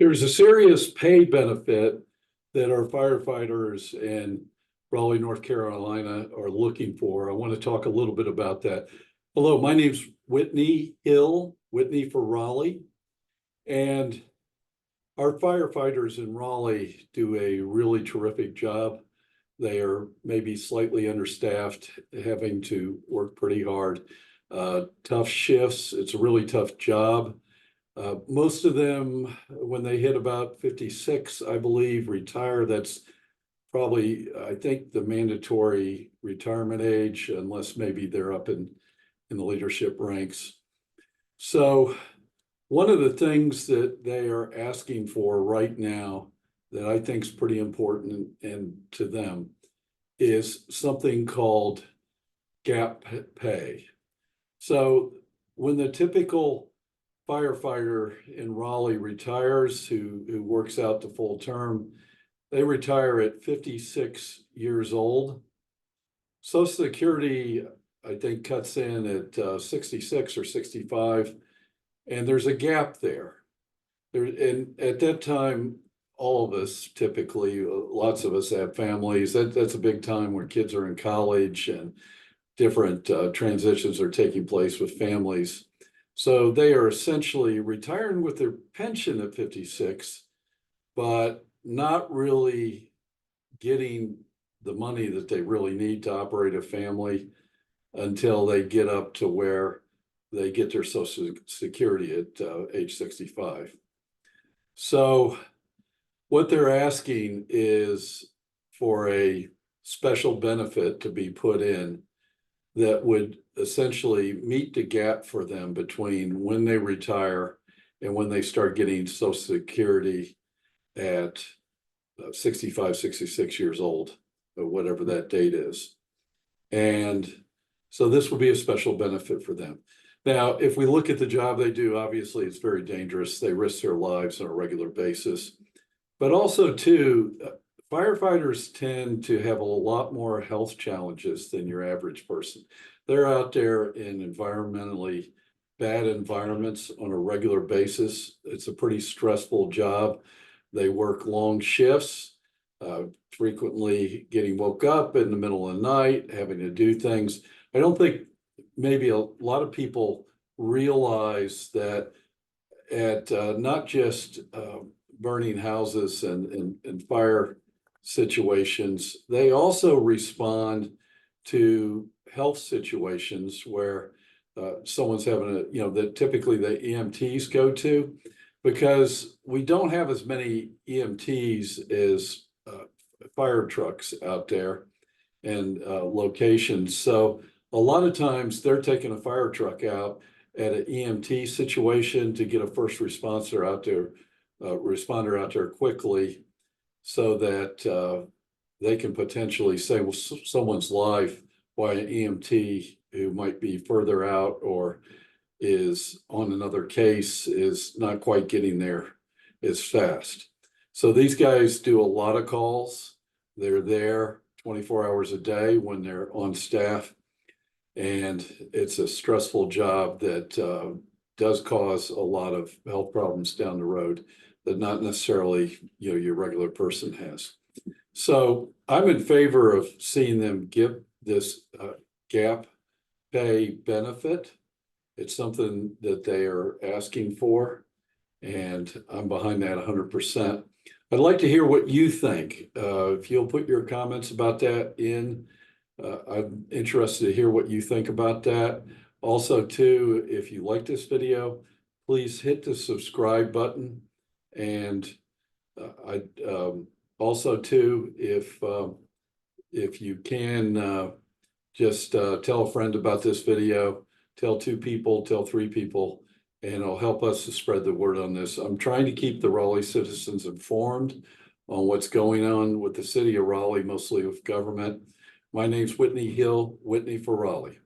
There's a serious pay benefit that our firefighters in Raleigh, North Carolina are looking for. I want to talk a little bit about that. Hello, my name's Whitney Hill, Whitney for Raleigh. And our firefighters in Raleigh do a really terrific job. They are maybe slightly understaffed, having to work pretty hard. Tough shifts. It's a really tough job. Most of them, when they hit about 56, I believe, retire. That's probably, I think, the mandatory retirement age, unless maybe they're up in the leadership ranks. So one of the things that they are asking for right now that I think is pretty important and to them is something called gap pay. So when the typical firefighter in Raleigh retires, who works out the full term, they retire at 56 years old. Social Security, I think, cuts in at 66 or 65, and there's a gap there. And at that time, all of us typically, lots of us have families. That's a big time when kids are in college and different transitions are taking place with families. So they are essentially retiring with their pension at 56, but not really getting the money that they really need to operate a family until they get up to where they get their Social Security at age 65. So what they're asking is for a special benefit to be put in that would essentially meet the gap for them between when they retire and when they start getting Social Security at 65, 66 years old, or whatever that date is. And so this will be a special benefit for them. Now, if we look at the job they do, obviously it's very dangerous. They risk their lives on a regular basis. But also, too, firefighters tend to have a lot more health challenges than your average person. They're out there in environmentally bad environments on a regular basis. It's a pretty stressful job. They work long shifts, frequently getting woke up in the middle of the night, having to do things. I don't think maybe a lot of people realize that at not just burning houses and fire situations, they also respond to health situations where someone's having that typically the EMTs go to, because we don't have as many EMTs as fire trucks out there and locations. So a lot of times they're taking a fire truck out at an EMT situation to get a first responder out there quickly, so that they can potentially save someone's life while an EMT who might be further out or is on another case is not quite getting there as fast. So these guys do a lot of calls. They're there 24 hours a day when they're on staff. And it's a stressful job that does cause a lot of health problems down the road that not necessarily your regular person has. So I'm in favor of seeing them give this gap pay benefit. It's something that they are asking for, and I'm behind that 100%. I'd like to hear what you think. If you'll put your comments about that in, I'm interested to hear what you think about that. Also, too, if you like this video, please hit the subscribe button. And also, too, if you can just tell a friend about this video, tell 2 people, tell 3 people, and it'll help us to spread the word on this. I'm trying to keep the Raleigh citizens informed on what's going on with the city of Raleigh, mostly with government. My name's Whitney Hill, Whitney for Raleigh.